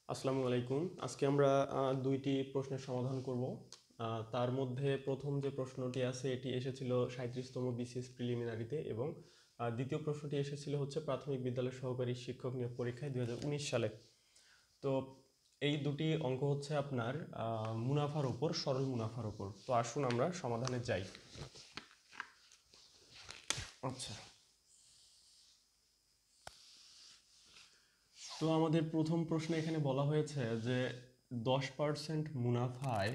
আসসালামু আলাইকুম। আজকে আমরা দুইটি প্রশ্নের সমাধান করব। তার মধ্যে প্রথম যে প্রশ্নটি আছে এটি এসেছিল 37তম বিসিএস প্রিলিমিনারিতে এবং দ্বিতীয় প্রশ্নটি এসেছিল হচ্ছে প্রাথমিক বিদ্যালয় সহকারী শিক্ষক নিয়োগ পরীক্ষায় 2019 সালে। তো এই দুটি অঙ্ক হচ্ছে আপনার মুনাফার উপর, সরল মুনাফার উপর। তো আসুন আমরা সমাধানে যাই। আচ্ছা, তো আমাদের প্রথম প্রশ্নে এখানে বলা হয়েছে যে 10% মুনাফায়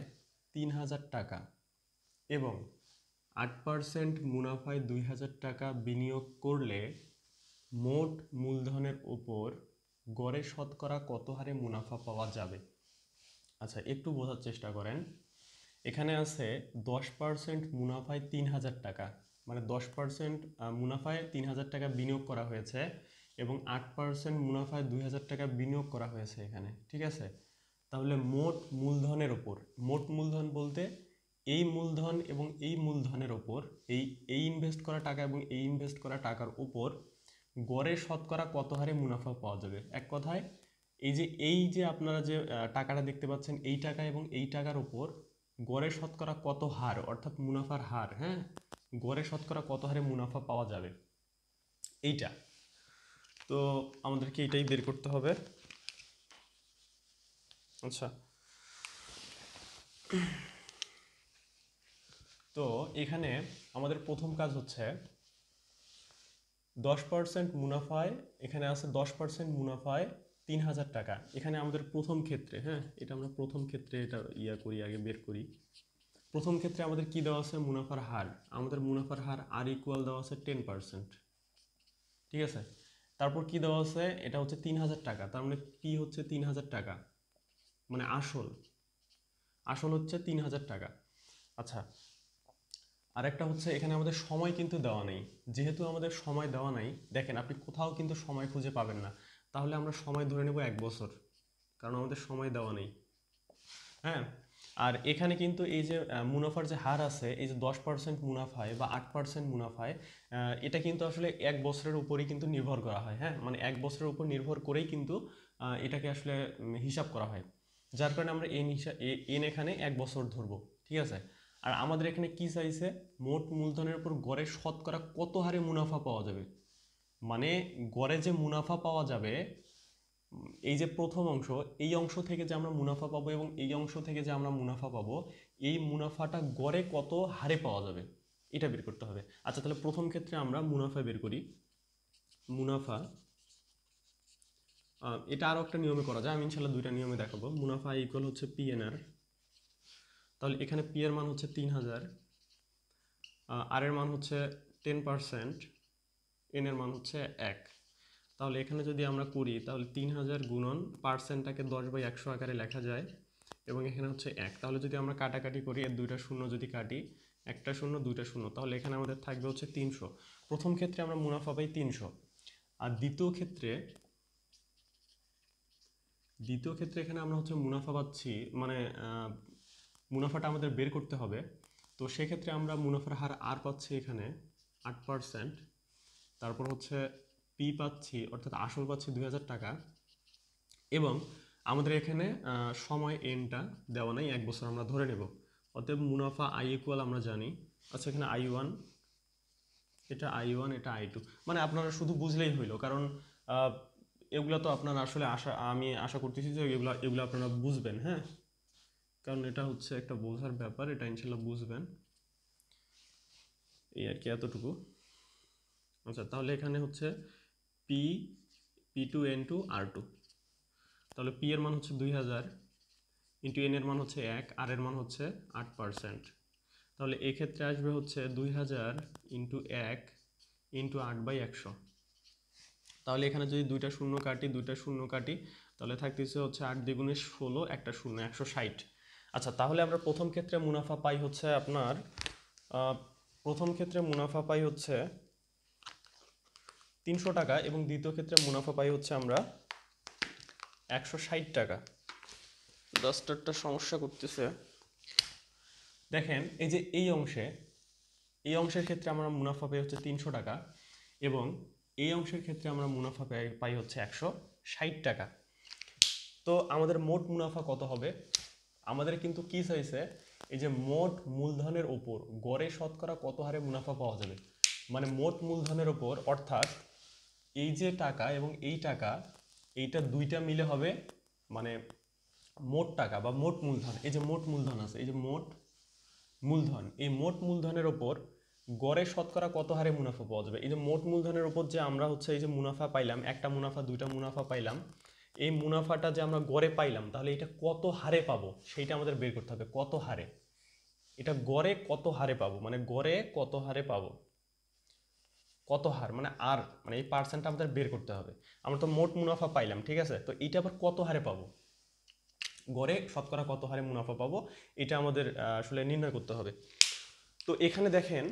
3000 টাকা এবং 8% মুনাফায় 2000 টাকা বিনিয়োগ করলে মোট মূলধনের উপর গড়ে শতকরা কত হারে মুনাফা পাওয়া যাবে। আচ্ছা, একটু বোঝার চেষ্টা করেন। এখানে আছে 10% মুনাফায় 3000 টাকা, মানে 10% মুনাফায় 3000 টাকা বিনিয়োগ করা হয়েছে এবং 8% মুনাফায় 2000 টাকা বিনিয়োগ করা হয়েছে এখানে, ঠিক আছে। তাহলে মোট মূলধনের ওপর, মোট মূলধন বলতে এই মূলধন এবং এই মূলধনের ওপর এই ইনভেস্ট করা টাকা এবং এই ইনভেস্ট করা টাকার উপর গড়ে শতকরা কত হারে মুনাফা পাওয়া যাবে। এক কথায় এই যে আপনারা যে টাকাটা দেখতে পাচ্ছেন, এই টাকা এবং এই টাকার উপর গড়ে শতকরা কত হার, অর্থাৎ মুনাফার হার, হ্যাঁ, গড়ে শতকরা কত হারে মুনাফা পাওয়া যাবে এইটা। তো আমাদেরকে এটাই বের করতে হবে। আচ্ছা, তো এখানে আমাদের প্রথম কাজ হচ্ছে 10% মুনাফায়, এখানে আছে 10% মুনাফায় 3000 টাকা। এখানে আমাদের প্রথম ক্ষেত্রে, হ্যাঁ, এটা আমরা প্রথম ক্ষেত্রে এটা করি, আগে বের করি। প্রথম ক্ষেত্রে আমাদের কি দেওয়া আছে, মুনাফার হার। আমাদের মুনাফার হার আর ইকুয়াল দেওয়া আছে 10%, ঠিক আছে। তারপর কি দেওয়া আছে, এটা হচ্ছে 3000 টাকা, তার মানে পি হচ্ছে 3000 টাকা, মানে আসল হচ্ছে 3000 টাকা। আচ্ছা, আরেকটা হচ্ছে এখানে আমাদের সময় কিন্তু দেওয়া নেই। যেহেতু আমাদের সময় দেওয়া নাই, দেখেন আপনি কোথাও কিন্তু সময় খুঁজে পাবেন না, তাহলে আমরা সময় ধরে নেব 1 বছর, কারণ আমাদের সময় দেওয়া নেই, হ্যাঁ। আর এখানে কিন্তু এই যে মুনাফার যে হার আছে, এই যে 10% মুনাফায় বা 8% মুনাফায়, এটা কিন্তু আসলে 1 বছরের উপরই কিন্তু নির্ভর করা হয়, হ্যাঁ, মানে 1 বছরের উপর নির্ভর করেই কিন্তু এটাকে আসলে হিসাব করা হয়। যার কারণে আমরা এন এখানে 1 বছর ধরবো, ঠিক আছে। আর আমাদের এখানে কি চাইছে, মোট মূলধনের উপর গড়ে শতকরা কত হারে মুনাফা পাওয়া যাবে, মানে গড়ে যে মুনাফা পাওয়া যাবে, এই যে প্রথম অংশ, এই অংশ থেকে যে আমরা মুনাফা পাবো এবং এই অংশ থেকে যে আমরা মুনাফা পাবো, এই মুনাফাটা গড়ে কত হারে পাওয়া যাবে এটা বের করতে হবে। আচ্ছা, তাহলে প্রথম ক্ষেত্রে আমরা মুনাফা বের করি। মুনাফা, এটা আরও একটা নিয়মে করা যায়, আমি ইনশাল্লাহ দুইটা নিয়মে দেখাবো। মুনাফা ইকুয়াল হচ্ছে পিএনআর। তাহলে এখানে পি এর মান হচ্ছে 3000, আর এর মান হচ্ছে 10%, এন এর মান হচ্ছে 1। তাহলে এখানে যদি আমরা করি, তাহলে 3000 গুণন পার্সেন্টটাকে 10/100 আকারে লেখা যায় এবং এখানে হচ্ছে 1। তাহলে যদি আমরা কাটাকাটি করি, এর দুইটা শূন্য যদি কাটি, একটা শূন্য দুইটা শূন্য, তাহলে এখানে আমাদের থাকবে হচ্ছে 300। প্রথম ক্ষেত্রে আমরা মুনাফা পাই 300। আর দ্বিতীয় ক্ষেত্রে এখানে আমরা হচ্ছে মুনাফা পাচ্ছি, মানে মুনাফাটা আমাদের বের করতে হবে। তো সেক্ষেত্রে আমরা মুনাফার হার আর পাচ্ছি এখানে 8%, তারপর হচ্ছে পি পাচ্ছি, অর্থাৎ আসল পাচ্ছি 2000 টাকা, এবং আমাদের এখানে সময় এনটা দেওয়া নাই, 1 বছর আমরা ধরে নেব। অতএব মুনাফা আই ইকুয়াল আমরা জানি। আচ্ছা, এখানে I1, এটা I1, এটা I2, মানে আপনারা শুধু বুঝলেই হইলো, কারণ এগুলো তো আপনারা আসলে আমি আশা করতেছি যে এগুলো আপনারা বুঝবেন, হ্যাঁ, কারণ এটা হচ্ছে একটা বোঝার ব্যাপার, এটা ইনশাল্লাহ বুঝবেন, এই আর কি, এতটুকু। আচ্ছা, তাহলে এখানে হচ্ছে পি P2N2R2, তাহলে পি এর মান হচ্ছে 2000 ইন্টু এন এর মান হচ্ছে 1, আর এর মান হচ্ছে 8%। তাহলে এক্ষেত্রে আসবে হচ্ছে 2000 ইন্টু 1 ইন্টু 8/100। তাহলে এখানে যদি দুইটা শূন্য কাটি, তাহলে থাকতেছে হচ্ছে 8 দ্বিগুণে 16, একটা শূন্য, 160। আচ্ছা, তাহলে আমরা প্রথম ক্ষেত্রে মুনাফা পাই হচ্ছে আপনার, প্রথম ক্ষেত্রে মুনাফা পাই হচ্ছে 300 টাকা এবং দ্বিতীয় ক্ষেত্রে মুনাফা পাই হচ্ছে আমরা 160 টাকা। জাস্ট একটা সমস্যা করতেছে, দেখেন এই যে এই অংশের ক্ষেত্রে আমরা মুনাফা পাই হচ্ছে 300 টাকা এবং এই অংশের ক্ষেত্রে আমরা মুনাফা পাই হচ্ছে 160 টাকা। তো আমাদের মোট মুনাফা কত হবে? আমাদের কিন্তু কি চাইছে, এই যে মোট মূলধনের ওপর গড়ে শতকরা কত হারে মুনাফা পাওয়া যাবে, মানে মোট মূলধনের ওপর, অর্থাৎ এই যে টাকা এবং এই টাকা, এইটা দুইটা মিলে হবে মানে মোট টাকা বা মোট মূলধন। এই যে মোট মূলধন আছে, এই যে মোট মূলধন, এই মোট মূলধনের ওপর গড়ে শতকরা কত হারে মুনাফা পাওয়া যাবে। এই যে মোট মূলধনের ওপর যে আমরা হচ্ছে এই যে মুনাফা পাইলাম, একটা মুনাফা দুইটা মুনাফা পাইলাম, এই মুনাফাটা যে আমরা গড়ে পাইলাম, তাহলে এটা কত হারে পাবো সেইটা আমাদের বের করতে হবে। কত হারে, এটা গড়ে কত হারে পাবো, মানে গড়ে কত হারে পাবো, কত হার মানে আর, মানে এই পার্সেন্টটা আমাদের বের করতে হবে। আমরা তো মোট মুনাফা পাইলাম, ঠিক আছে, তো এটা আবার কত হারে পাবো, গড়ে শতকরা কত হারে মুনাফা পাবো, এটা আমাদের আসলে নির্ণয় করতে হবে। তো এখানে দেখেন,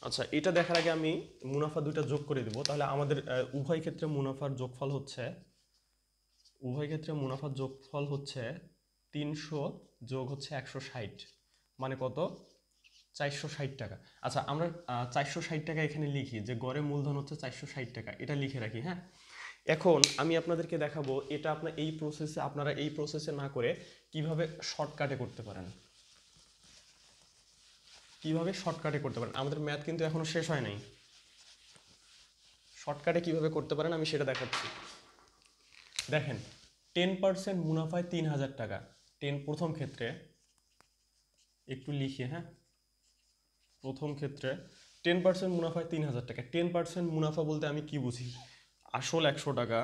আচ্ছা এটা দেখার আগে আমি মুনাফা দুইটা যোগ করে দেব। তাহলে আমাদের উভয় ক্ষেত্রে মুনাফার যোগফল হচ্ছে, উভয় ক্ষেত্রে মুনাফার যোগফল হচ্ছে 300 যোগ হচ্ছে 160, মানে কত, 460 টাকা। আচ্ছা আমরা 460 টাকা এখানে লিখি, যে গড়ে মূলধন হচ্ছে 460 টাকা, এটা লিখে রাখি। হ্যাঁ, এখন আমি আপনাদেরকে দেখাবো এটা আপনারা এই প্রসেসে না করে কিভাবে শর্টকাটে করতে পারেন, কিভাবে শর্টকাটে করতে পারেন। আমাদের ম্যাথ কিন্তু এখনো শেষ হয় নাই, শর্টকাটে কিভাবে করতে পারেন আমি সেটা দেখাচ্ছি। দেখেন 10% মুনাফায় 3000 টাকা, প্রথম ক্ষেত্রে একটু লিখি। হ্যাঁ, প্রথম ক্ষেত্রে 10% মুনাফায় 3000 টাকা। 10% মুনাফা বলতে আমি কি বুঝি, আসল 100 টাকা,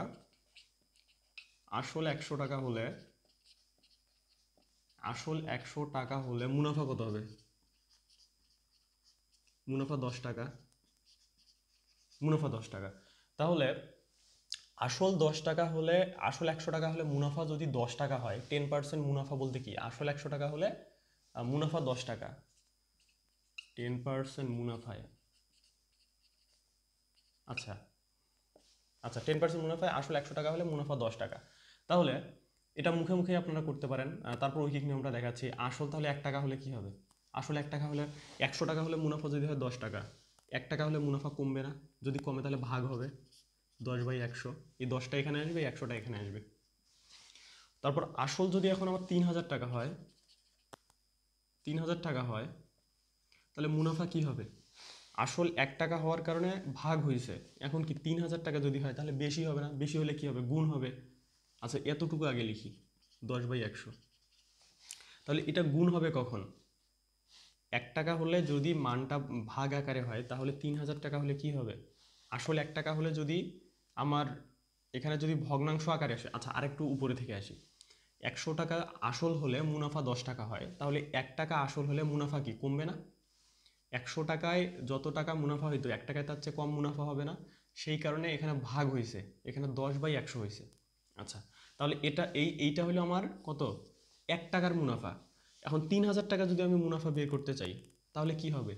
আসল 100 টাকা হলে, আসল 100 টাকা হলে মুনাফা কত হবে, মুনাফা 10 টাকা, মুনাফা 10 টাকা। তাহলে আসল 10 টাকা হলে, আসল 100 টাকা হলে মুনাফা যদি 10 টাকা হয়, 10% মুনাফা বলতে কি, আসল 100 টাকা হলে মুনাফা 10 টাকা, 10% মুনাফায়, আচ্ছা আচ্ছা 10% মুনাফায় আসল 100 টাকা হলে মুনাফা 10 টাকা। তাহলে এটা মুখে মুখে আপনারা করতে পারেন। তারপর ঐকিক নিয়মটা দেখাচ্ছি। আসল তাহলে 1 টাকা হলে কি হবে, আসল 1 টাকা হলে, 100 টাকা হলে মুনাফা যদি হয় 10 টাকা, 1 টাকা হলে মুনাফা কমবে না, যদি কমে তাহলে ভাগ হবে 10/100, এই 10টা এখানে আসবে, 100টা এখানে আসবে। তারপর আসল যদি এখন আমার 3000 টাকা হয়, 3000 টাকা হয়, তাহলে মুনাফা কি হবে, আসল 1 টাকা হওয়ার কারণে ভাগ হয়েছে, এখন কি 3000 টাকা যদি হয় তাহলে বেশি হবে না, বেশি হলে কি হবে, গুণ হবে। আচ্ছা এতটুকু আগে লিখি, 10/100, তাহলে এটা গুণ হবে কখন, 1 টাকা হলে যদি মানটা ভাগ আকারে হয়, তাহলে 3000 টাকা হলে কি হবে, আসল 1 টাকা হলে যদি আমার এখানে যদি ভগ্নাংশ আকারে আসে, আচ্ছা আরেকটু উপরে থেকে আসি, 100 টাকা আসল হলে মুনাফা 10 টাকা হয়, তাহলে 1 টাকা আসল হলে মুনাফা কি কমবে না, 100 টাকায় যত টাকা মুনাফা হইতো 1 টাকায় তার চেয়ে কম মুনাফা হবে না, সেই কারণে এখানে ভাগ হয়েছে, এখানে 10/100 হয়েছে। আচ্ছা তাহলে এইটা হলো আমার কত, 1 টাকার মুনাফা। এখন 3000 টাকা যদি আমি মুনাফা বের করতে চাই, তাহলে কি হবে,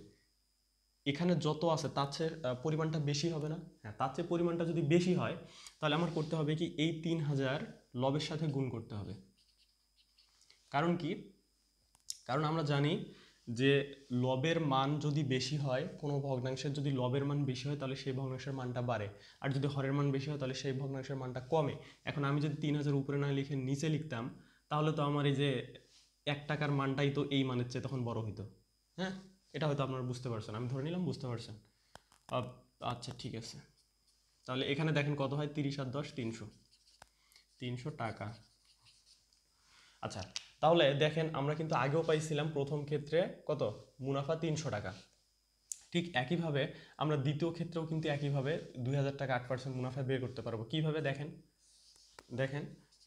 এখানে যত আছে তার চেয়ে পরিমাণটা বেশি হবে না, হ্যাঁ তার চেয়ে পরিমাণটা যদি বেশি হয়, তাহলে আমার করতে হবে কি, এই 3000 লবের সাথে গুণ করতে হবে। কারণ কি, কারণ আমরা জানি যে লবের মান যদি বেশি হয়, কোনো ভগ্নাংশের যদি লবের মান বেশি হয়, তাহলে সেই ভগ্নাংশের মানটা বাড়ে, আর যদি হরের মান বেশি হয় তাহলে সেই ভগ্নাংশের মানটা কমে। এখন আমি যদি 3000 উপরে না লিখে নিচে লিখতাম, তাহলে তো আমার এই যে 1 টাকার মানটাই তো এই মানের চেয়ে তখন বড় হইতো। হ্যাঁ, এটা হয়তো আপনারা বুঝতে পারছেন, আমি ধরে নিলাম বুঝতে পারছেন। আচ্ছা ঠিক আছে, তাহলে এখানে দেখেন কত হয়, 30 আর 10 300, 300 টাকা। আচ্ছা তাহলে দেখেন আমরা কিন্তু আগেও পাইছিলাম প্রথম ক্ষেত্রে কত, মুনাফা 300 টাকা। ঠিক একইভাবে আমরা দ্বিতীয় ক্ষেত্রেও কিন্তু একইভাবে 2000 টাকা 8% মুনাফা বের করতে পারবো। কিভাবে দেখেন, দেখেন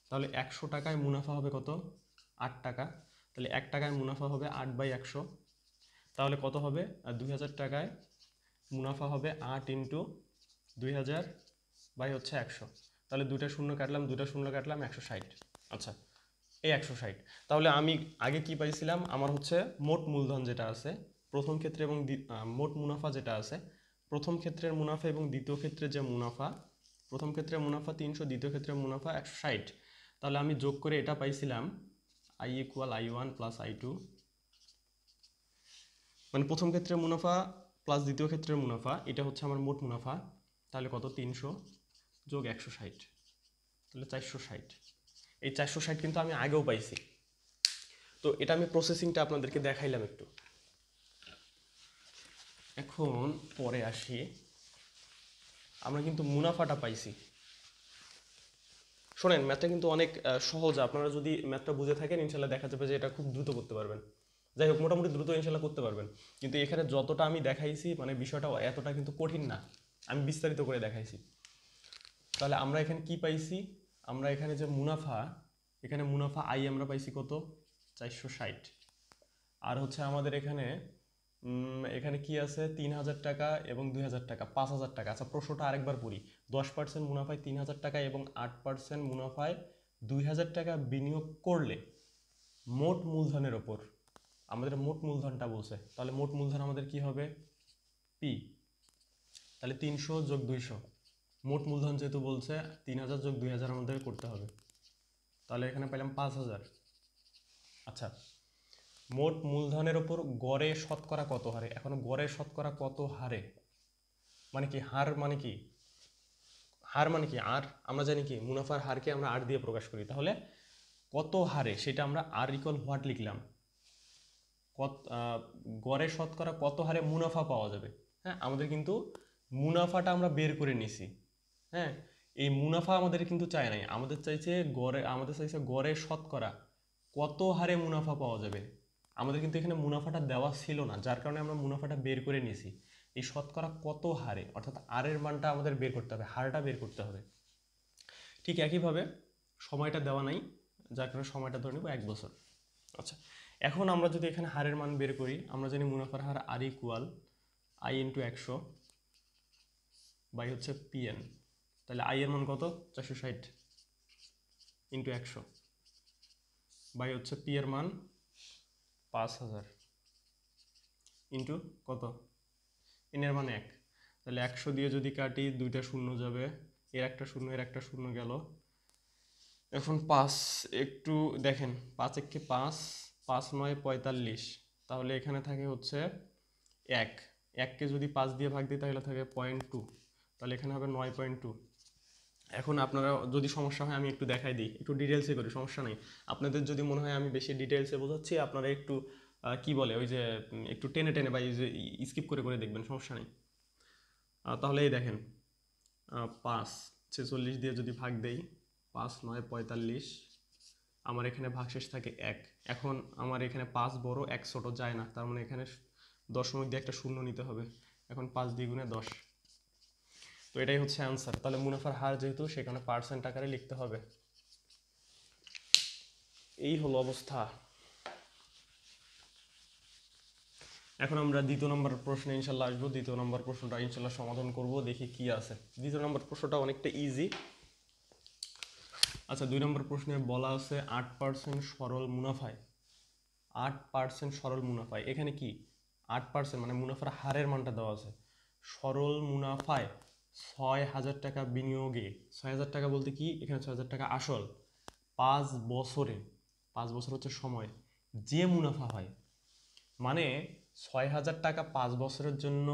তাহলে 100 টাকায় মুনাফা হবে কত, 8 টাকা, তাহলে 1 টাকায় মুনাফা হবে 8/100, তাহলে কত হবে, 2000 টাকায় মুনাফা হবে 8 ইন্টু 2000 বাই হচ্ছে 100, তাহলে দুইটা শূন্য কাটলাম, দুইটা শূন্য কাটলাম, 160। আচ্ছা এই 160, তাহলে আমি আগে কি পাইছিলাম, আমার হচ্ছে মোট মূলধন যেটা আছে প্রথম ক্ষেত্রে এবং মোট মুনাফা যেটা আছে, প্রথম ক্ষেত্রের মুনাফা এবং দ্বিতীয় ক্ষেত্রে যে মুনাফা, প্রথম ক্ষেত্রে মুনাফা 300, দ্বিতীয় ক্ষেত্রে মুনাফা 160, তাহলে আমি যোগ করে এটা পাইছিলাম I = I1 + I2, মানে প্রথম ক্ষেত্রের মুনাফা প্লাস দ্বিতীয় ক্ষেত্রের মুনাফা, এটা হচ্ছে আমার মোট মুনাফা। তাহলে কত, 300 যোগ 160, তাহলে 460। এই 460 কিন্তু আমি আগেও পাইছি। তো এটা আমি প্রসেসিংটা আপনাদেরকে দেখাইলাম একটু। এখন পরে আসি, আমরা কিন্তু মুনাফাটা পাইছি। শোনেন, ম্যাথটা কিন্তু অনেক সহজ। আপনারা যদি ম্যাথটা বুঝে থাকেন ইনশাল্লাহ দেখা যাবে যে এটা খুব দ্রুত করতে পারবেন। যাই হোক, মোটামুটি দ্রুত ইনশাল্লাহ করতে পারবেন। কিন্তু এখানে যতটা আমি দেখাইছি মানে বিষয়টা এতটা কিন্তু কঠিন না, আমি বিস্তারিত করে দেখাইছি। তাহলে আমরা এখানে কি পাইছি, আমরা এখানে যে মুনাফা, এখানে মুনাফা আই আমরা পাইছি কত, 460। আর হচ্ছে আমাদের এখানে এখানে কি আছে, 3000 টাকা এবং 2000 টাকা, 5000 টাকা। আচ্ছা, প্রশ্নটা আরেকবার পড়ি। 10% মুনাফায় 3000 টাকা এবং 8% মুনাফায় 2000 টাকা বিনিয়োগ করলে মোট মূলধনের ওপর, আমাদের মোট মূলধনটা বলছে, তাহলে মোট মূলধন আমাদের কি হবে, পি। তাহলে 300 যোগ 200, মোট মূলধন যেহেতু বলছে 3000 যোগ 2000 আমাদের করতে হবে। তাহলে এখানে পেলাম 5000। আচ্ছা, মোট মূলধনের ওপর গড়ে শতকরা কত হারে, এখন গড়ে শতকরা কত হারে মানে কি, হার মানে কি, হার মানে কি, আর আমরা জানি কি মুনাফার হারকে আমরা আর দিয়ে প্রকাশ করি। তাহলে কত হারে সেটা আমরা আর ইকুয়াল হোয়াট লিখলাম, কত গড়ে শতকরা কত হারে মুনাফা পাওয়া যাবে। হ্যাঁ, আমাদের কিন্তু মুনাফাটা আমরা বের করে নিছি। হ্যাঁ, এই মুনাফা আমাদের কিন্তু চাই নাই, আমাদের চাইছে গড়ে, আমাদের চাইছে গড়ে শতকরা কত হারে মুনাফা পাওয়া যাবে। আমাদের কিন্তু এখানে মুনাফাটা দেওয়া ছিল না, যার কারণে আমরা মুনাফাটা বের করে নিয়েছি। এই শতকরা কত হারে, অর্থাৎ আর এর মানটা আমাদের বের করতে হবে, হারটা বের করতে হবে। ঠিক একইভাবে সময়টা দেওয়া নাই, যার কারণে সময়টা ধরে নেব 1 বছর। আচ্ছা, এখন আমরা যদি এখানে হারের মান বের করি, আমরা জানি মুনাফার হার আর ইকুয়াল আই ইন্টু 100 বাই হচ্ছে পিএন। তাহলে আই এর মান কত, 460 ইন্টু 100 বাই হচ্ছে পি এর মান 5000 ইন্টু কত, এন এর মান 1। তাহলে 100 দিয়ে যদি কাটি, দুইটা শূন্য যাবে, এর একটা শূন্য এর একটা শূন্য গেল। এখন 5 একটু দেখেন, 5 একে 5, 5 9 45, তাহলে এখানে থাকে হচ্ছে 1, 1কে যদি 5 দিয়ে ভাগ দিই তাহলে থাকে 0.2, তাহলে এখানে হবে 9.2। এখন আপনারা যদি সমস্যা হয় আমি একটু দেখাই দিই, একটু ডিটেলসে করি, সমস্যা নেই। আপনাদের যদি মনে হয় আমি বেশি ডিটেলসে বোঝাচ্ছি, আপনারা একটু কি বলে ওই যে একটু টেনে টেনে বা এই যে স্কিপ করে করে দেখবেন, সমস্যা নেই। তাহলে এই দেখেন, 5 46 দিয়ে যদি ভাগ দেই, 5 9 45, আমার এখানে ভাগশেষ থাকে 1। এখন আমার এখানে 5 বড় 1 ছোট যায় না, তার মানে এখানে দশমিক দিয়ে একটা শূন্য নিতে হবে। এখন 5 দ্বিগুণে 10, তো এটাই হচ্ছে অ্যান্সার। তাহলে মুনাফার হার যেহেতু, সেখানে পার্সেন্ট আকারে লিখতে হবে। এই হলো অবস্থা। এখন আমরা দ্বিতীয় নম্বর প্রশ্নে ইনশাল্লাহ আসবো। দ্বিতীয় নম্বর প্রশ্নটা ইনশাল্লাহ সমাধান করব, দেখি কি আছে। দ্বিতীয় নম্বর প্রশ্নটা অনেকটা ইজি। আচ্ছা, 2 নম্বর প্রশ্নে বলা আছে 8% সরল মুনাফায়, 8% সরল মুনাফায়, এখানে কি 8% মানে মুনাফার হারের মানটা দেওয়া আছে। সরল মুনাফায় 6000 টাকা বিনিয়োগে, 6000 টাকা বলতে কি, এখানে 6000 টাকা আসল, 5 বছরে, 5 বছর হচ্ছে সময়, যে মুনাফা হয়, মানে 6000 টাকা 5 বছরের জন্য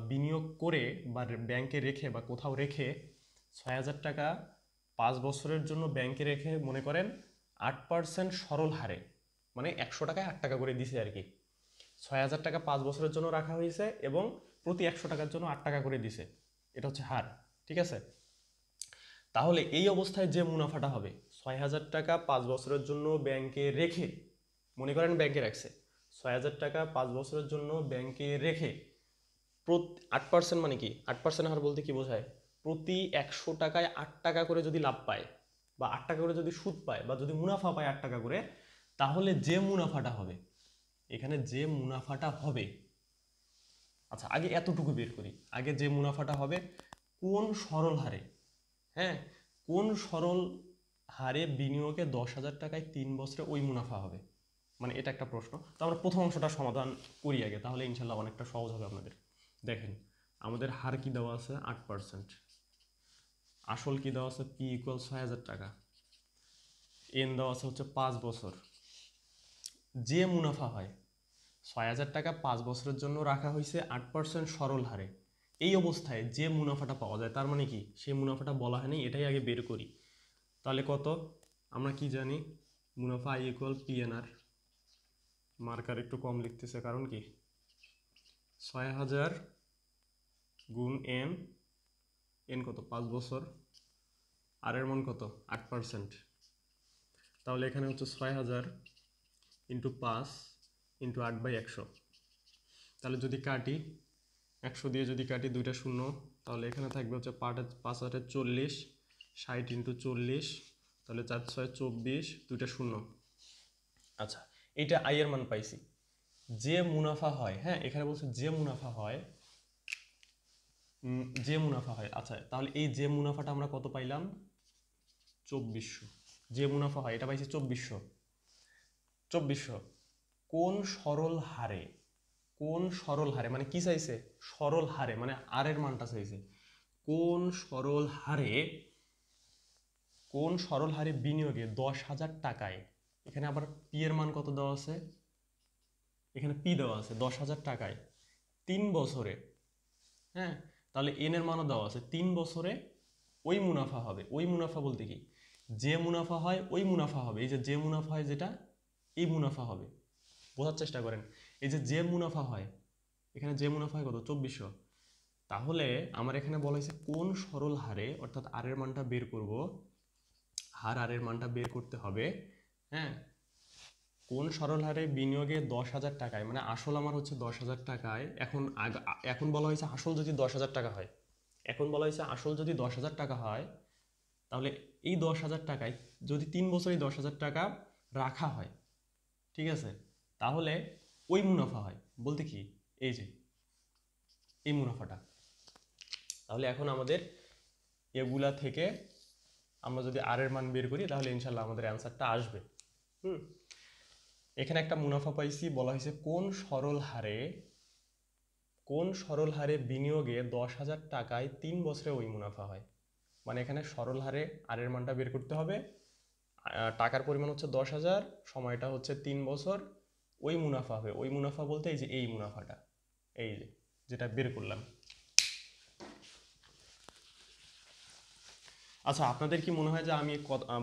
বিনিয়োগ করে বা ব্যাংকে রেখে বা কোথাও রেখে, 6000 টাকা 5 বছরের জন্য ব্যাংকে রেখে, মনে করেন 8% সরল হারে, মানে 100 টাকায় 8 টাকা করে দিছে আর কি। 6000 টাকা 5 বছরের জন্য রাখা হয়েছে এবং প্রতি 100 টাকার জন্য 8 টাকা করে দিছে, এটা হচ্ছে হার, ঠিক আছে। তাহলে এই অবস্থায় যে মুনাফাটা হবে, 6000 টাকা 5 বছরের জন্য ব্যাংকে রেখে, মনে করেন ব্যাংকে রাখছে 6000 টাকা 5 বছরের জন্য ব্যাংকে রেখে, 8% মানে কি, 8% হার বলতে কি বোঝায়, প্রতি 100 টাকায় 8 টাকা করে যদি লাভ পায় বা 8 টাকা করে যদি সুদ পায় বা যদি মুনাফা পায় 8 টাকা করে, তাহলে যে মুনাফাটা হবে, এখানে যে মুনাফাটা হবে, আচ্ছা আগে এতটুকু বের করি, আগে যে মুনাফাটা হবে কোন সরল হারে, হ্যাঁ, কোন সরল হারে বিনিয়োগে 10,000 টাকায় 3 বছরে ওই মুনাফা হবে, মানে এটা একটা প্রশ্ন। তো আমরা প্রথম অংশটা সমাধান করি আগে, তাহলে ইনশাল্লাহ অনেকটা সহজ হবে আপনাদের। দেখেন, আমাদের হার কি দেওয়া আছে 8%, আসল কি দেওয়া আছে পি ইকুয়াল 6000 টাকা, এন দেওয়া আছে হচ্ছে 5 বছর, যে মুনাফা হয় 6000 টাকা 5 বছরের জন্য রাখা হয়েছে 8% সরল হারে, এই অবস্থায় যে মুনাফাটা পাওয়া যায়, তার মানে কি সেই মুনাফাটা বলা হয়নি, এটাই আগে বের করি। তাহলে কত, আমরা কি জানি মুনাফা আই ইকুয়াল পিএনআর। মার্কার একটু কম লিখতেছে কারণ কি 6000 গুণ এন, এন কত 5 বছর, আর এর মান কত 8%। তাহলে এখানে হচ্ছে 6000 ইন্টু 5 ইন্টু 8/100। তাহলে যদি কাটি 100 দিয়ে যদি কাটি দুইটা শূন্য, তাহলে এখানে থাকবে হচ্ছে 5 40, 60 ইন্টু 40, তাহলে 4 6 24, দুইটা শূন্য। আচ্ছা, এইটা আই এর মান পাইছি। যে মুনাফা হয়, হ্যাঁ এখানে বলছে যে মুনাফা হয়, যে মুনাফা হয়। আচ্ছা তাহলে এই যে মুনাফাটা আমরা কত পাইলাম 2400। যে মুনাফা হয় এটা পাইছি 2400। কোন সরল হারে, কোন সরল হারে মানে কি চাইছে, সরল হারে মানে আর এর মানটা চাইছে। কোন সরল হারে, কোন সরল হারে বিনিয়োগে 10,000 টাকায়, এখানে আবার পি এর মান কত দেওয়া আছে, এখানে পি দেওয়া আছে 10,000 টাকায় 3 বছরে, হ্যাঁ তাহলে এন এর মানও দেওয়া আছে 3 বছরে ওই মুনাফা হবে। ওই মুনাফা বলতে কি যে মুনাফা হয় ওই মুনাফা হবে। এই যে যে মুনাফা হয় যেটা, এই মুনাফা হবে। বোঝার চেষ্টা করেন, এই যে যে মুনাফা হয়, এখানে যে মুনাফা হয় কত 2400। তাহলে আমার এখানে বলা হয়েছে কোন সরল হারে, অর্থাৎ আর এর মানটা বের করব, আর এর মানটা বের করতে হবে, হ্যাঁ কোন সরল হারে বিনিয়োগে 10,000 টাকায়, মানে আসল আমার হচ্ছে 10,000 টাকায়। এখন বলা হয়েছে আসল যদি 10,000 টাকা হয়, এখন বলা হয়েছে আসল যদি 10,000 টাকা হয়, তাহলে এই 10,000 টাকায় যদি 3 বছরই 10,000 টাকা রাখা হয়, ঠিক আছে, তাহলে ওই মুনাফা হয় বলতে কি এই যে এই মুনাফাটা। তাহলে এখন আমাদের এগুলা থেকে আমরা যদি আর এর মান বের করি তাহলে ইনশাল্লাহ আমাদের অ্যান্সারটা আসবে। এখানে একটা মুনাফা পাইছি, বলা হয়েছে কোন সরল হারে, কোন সরল হারে বিনিয়োগে 10,000 টাকায় 3 বছরে ওই মুনাফা হয়। মানে এখানে সরল হারে আর এর মানটা বের করতে হবে, টাকার পরিমাণ হচ্ছে 10,000, সময়টা হচ্ছে 3 বছর, ওই মুনাফা হবে। ওই মুনাফা বলতে এই যে এই মুনাফাটা, এই যে যেটা বের করলাম। আচ্ছা আপনাদের কি মনে হয় যে আমি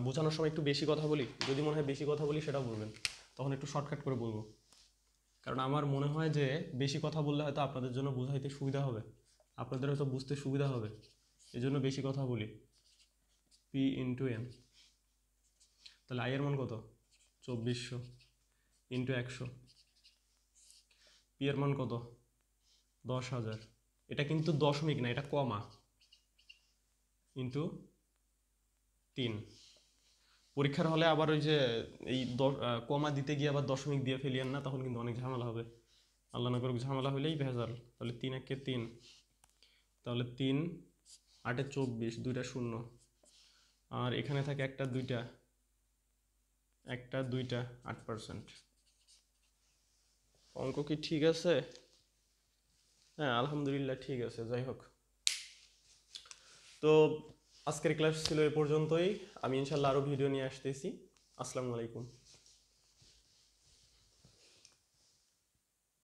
বোঝানোর সময় একটু বেশি কথা বলি? যদি মনে হয় বেশি কথা বলি সেটাও বলবেন, তখন একটু শর্টকাট করে বলবো। কারণ আমার মনে হয় যে বেশি কথা বললে হয়তো আপনাদের জন্য বোঝাইতে সুবিধা হবে, আপনাদের হয়তো বুঝতে সুবিধা হবে, এই জন্য বেশি কথা বলি। পি ইন্টু এন, তাহলে আই এর মান কত 2400 ইন্টু 100, পি এর মান কত 10,000, এটা কিন্তু দশমিক না, এটা কমা, ইন্টু 3। পরীক্ষার হলে আবার ওই যে এই কমা দিতে গিয়ে আবার দশমিক দিয়ে ফেলিয়েন না, তখন কিন্তু অনেক ঝামেলা হবে। আল্লাহ না করুক ঝামেলা হলেই ভেজাল। তাহলে 3 একে 3, তাহলে 3 8 এ 24, দুইটা শূন্য, আর এখানে থাকে একটা দুইটা, একটা দুইটা 8%। অঙ্ক কি ঠিক আছে? হ্যাঁ আলহামদুলিল্লাহ ঠিক আছে। যাই হোক, তো আজকের ক্লাস ছিল এ পর্যন্তই। আমি ইনশাল্লাহ আরও ভিডিও নিয়ে আসতেছি। আসসালামু আলাইকুম।